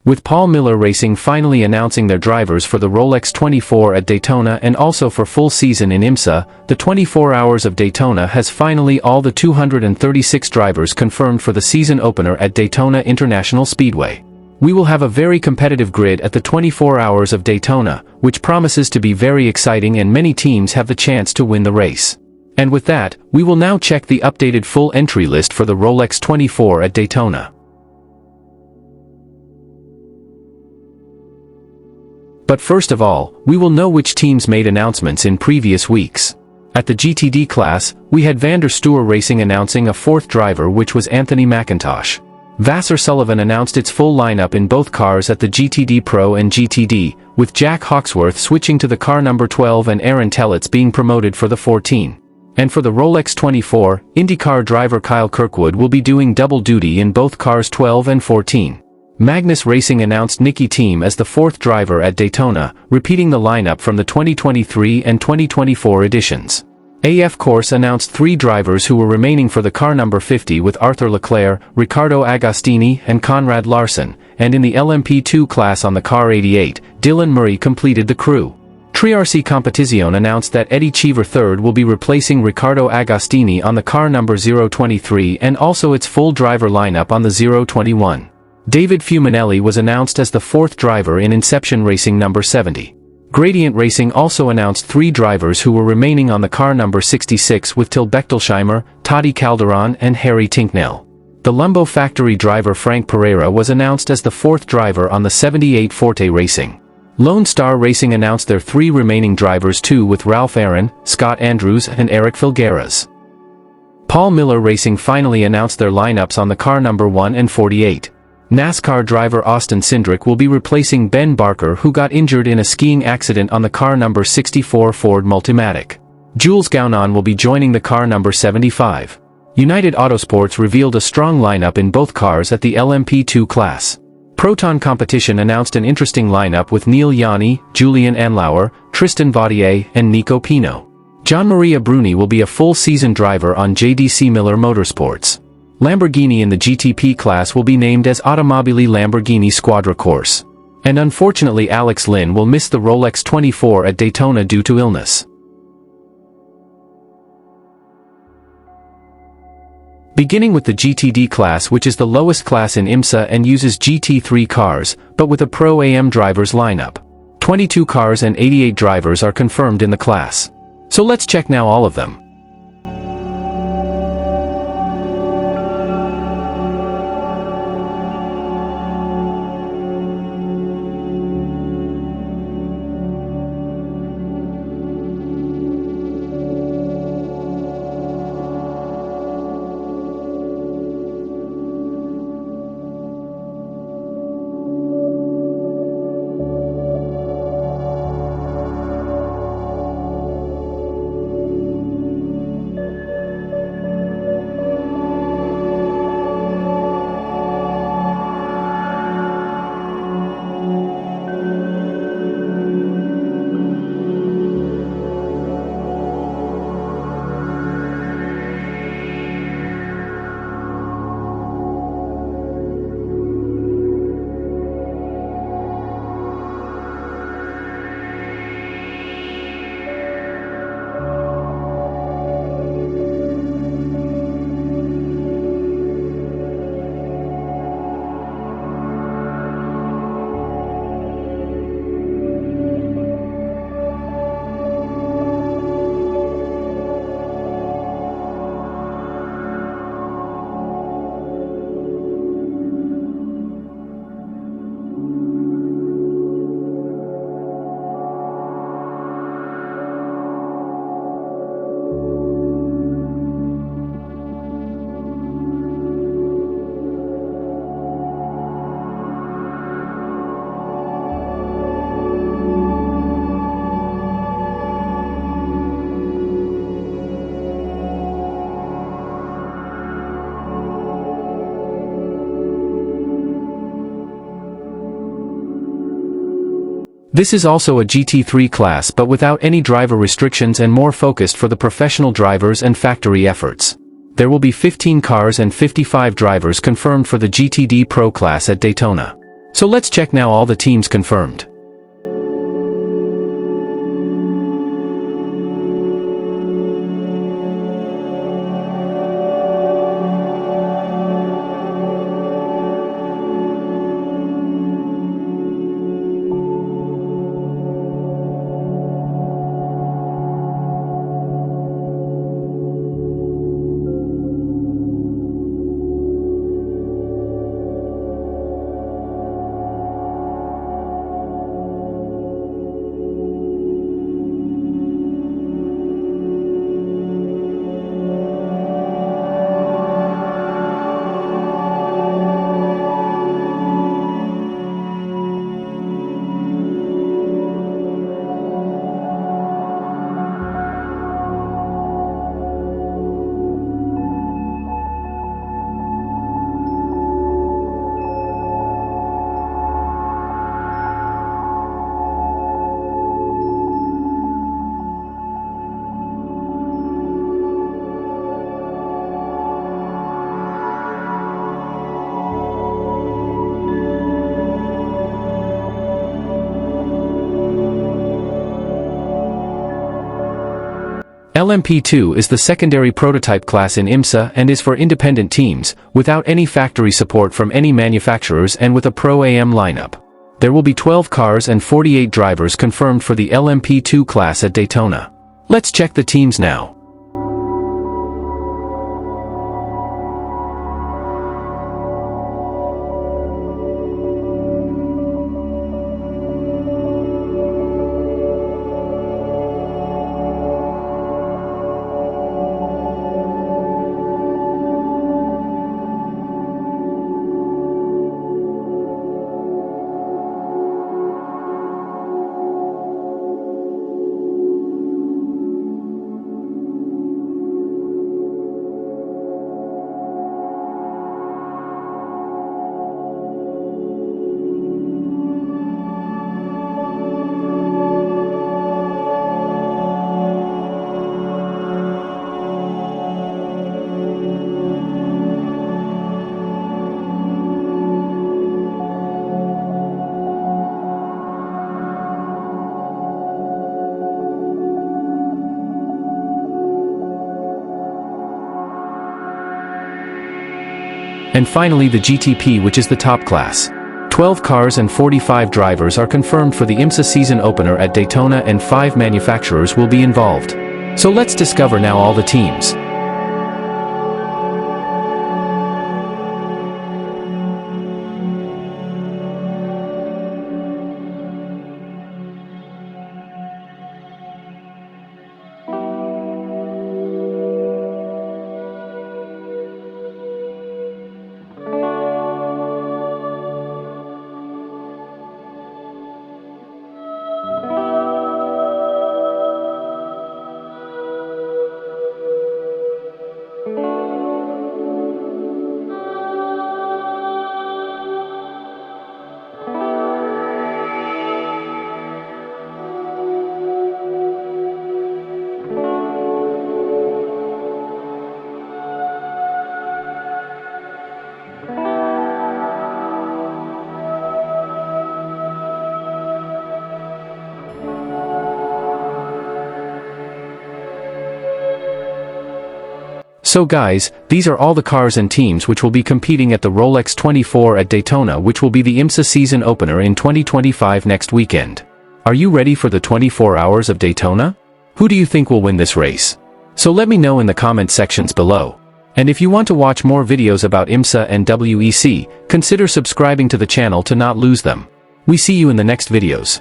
With Paul Miller Racing finally announcing their drivers for the Rolex 24 at Daytona and also for full season in Imsa, the 24 Hours of Daytona has finally all the 236 drivers confirmed for the season opener at Daytona International Speedway. We will have a very competitive grid at the 24 Hours of Daytona, which promises to be very exciting, and many teams have the chance to win the race. And with that, we will now check the updated full entry list for the Rolex 24 at Daytona. But first of all, we will know which teams made announcements in previous weeks. At the GTD Class, we had Van der Steur Racing announcing a fourth driver, which was Anthony McIntosh. Vassar Sullivan announced its full lineup in both cars at the GTD Pro and GTD, with Jack Hawksworth switching to the car number 12 and Aaron Telitz being promoted for the 14. And for the Rolex 24, IndyCar driver Kyle Kirkwood will be doing double duty in both cars 12 and 14. Magnus Racing announced Nicky Thiem as the fourth driver at Daytona, repeating the lineup from the 2023 and 2024 editions. AF Corse announced 3 drivers who were remaining for the car number 50, with Arthur Leclerc, Riccardo Agostini, and Conrad Larson, and in the LMP2 class on the car 88, Dylan Murray completed the crew. TriRC Competizione announced that Eddie Cheever III will be replacing Riccardo Agostini on the car number 023 and also its full driver lineup on the 021. David Fuminelli was announced as the fourth driver in Inception Racing number 70. Gradient Racing also announced 3 drivers who were remaining on the car number 66, with Till Bechtelsheimer, Toddy Calderon, and Harry Tinknell. The Lumbo Factory driver Frank Pereira was announced as the fourth driver on the 78 Forte Racing. Lone Star Racing announced their 3 remaining drivers too, with Ralph Aaron, Scott Andrews, and Eric Filgueras. Paul Miller Racing finally announced their lineups on the car number 1 and 48. NASCAR driver Austin Cindric will be replacing Ben Barker, who got injured in a skiing accident on the car number 64 Ford Multimatic. Jules Gounon will be joining the car number 75. United Autosports revealed a strong lineup in both cars at the LMP2 class. Proton Competition announced an interesting lineup with Neil Yanni, Julian Anlauer, Tristan Vaudier, and Nico Pino. Gian Maria Bruni will be a full-season driver on JDC Miller Motorsports. Lamborghini in the GTP class will be named as Automobili Lamborghini Squadra Corse. And unfortunately, Alex Lynn will miss the Rolex 24 at Daytona due to illness. Beginning with the GTD class, which is the lowest class in IMSA and uses GT3 cars, but with a Pro AM drivers lineup. 22 cars and 88 drivers are confirmed in the class. So let's check now all of them. This is also a GT3 class but without any driver restrictions and more focused for the professional drivers and factory efforts. There will be 15 cars and 55 drivers confirmed for the GTD Pro Class at Daytona. So let's check now all the teams confirmed. LMP2 is the secondary prototype class in Imsa and is for independent teams, without any factory support from any manufacturers and with a Pro-Am lineup. There will be 12 cars and 48 drivers confirmed for the LMP2 class at Daytona. Let's check the teams now. And finally the GTP, which is the top class. 12 cars and 45 drivers are confirmed for the Imsa season opener at Daytona and 5 manufacturers will be involved. So let's discover now all the teams. So guys, these are all the cars and teams which will be competing at the Rolex 24 at Daytona, which will be the Imsa season opener in 2025 next weekend. Are you ready for the 24 hours of Daytona? Who do you think will win this race? So let me know in the comment sections below. And if you want to watch more videos about Imsa and WEC, consider subscribing to the channel to not lose them. We see you in the next videos.